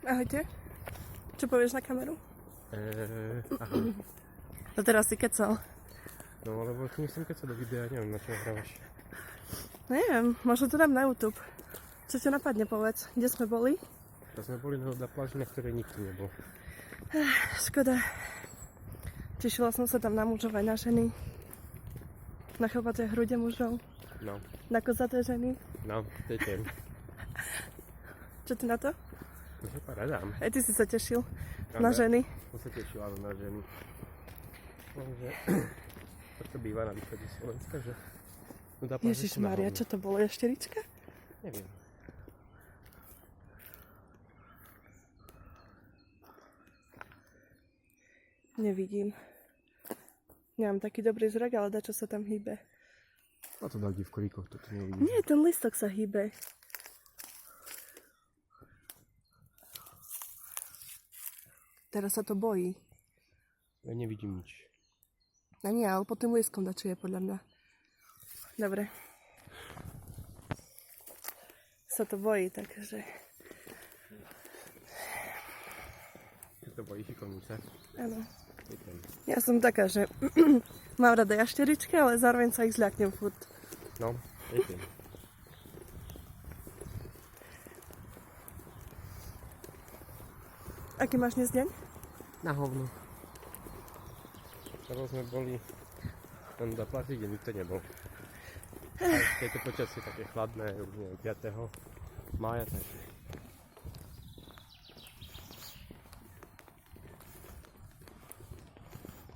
Ahojte. Čo povieš na kameru? Ahoj. No teraz si kecal. No lebo ty myslím, keď sa do videa, neviem na čo hrávaš. Neviem, možno to dám na YouTube. Čo ťa napadne, povedz. Kde sme boli? To sme boli na pláži, na ktorej nikto nebol. Škoda. Tešila som sa tam na mužov aj na ženy. Na chlpaté hrude mužov. No, Na kozaté ženy. no, tečem. Čo ty na to? To sa paradám. Aj ty si sa tešil na Ale ženy. To sa tešila na ženy. Takže, tak to býva na východe Slovenska, že? No dá Ježišmária, čo to bolo? Jašterička? Neviem. Nevidím. Nemám taký dobrý zrak, ale dačo sa tam hýbe. A to dá kde v koríkoch, to tu nevidíš. Nie, ten listok sa hýbe. Teraz sa to bojí. Ja nevidím nič. A nie, ale pod tým lístkom dačo je podľa mňa. Dobre. Sa to bojí, takže... Je to bojí šikovnice. Áno. Tečem. Ja som taká, že mám rada jašteričky, ale zároveň sa ich zľaknem furt. No, tečem. Aký máš dnes deň? Na hovno. Lebo sme boli len na pláži, kde nikto nebol. A je to počasie také chladné, už neviem, 5. mája, takže...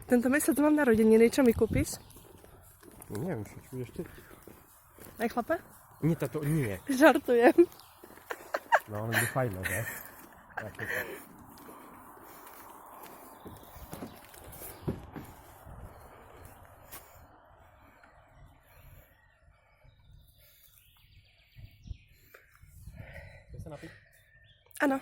Tento mesiac mám narodeniny, čo mi kúpiš? Neviem, čo budeš ty? Aj chlape? Nie, táto, nie. Žartujem. No, ale by fajno, že? Také to. Chce sa napiť? Áno.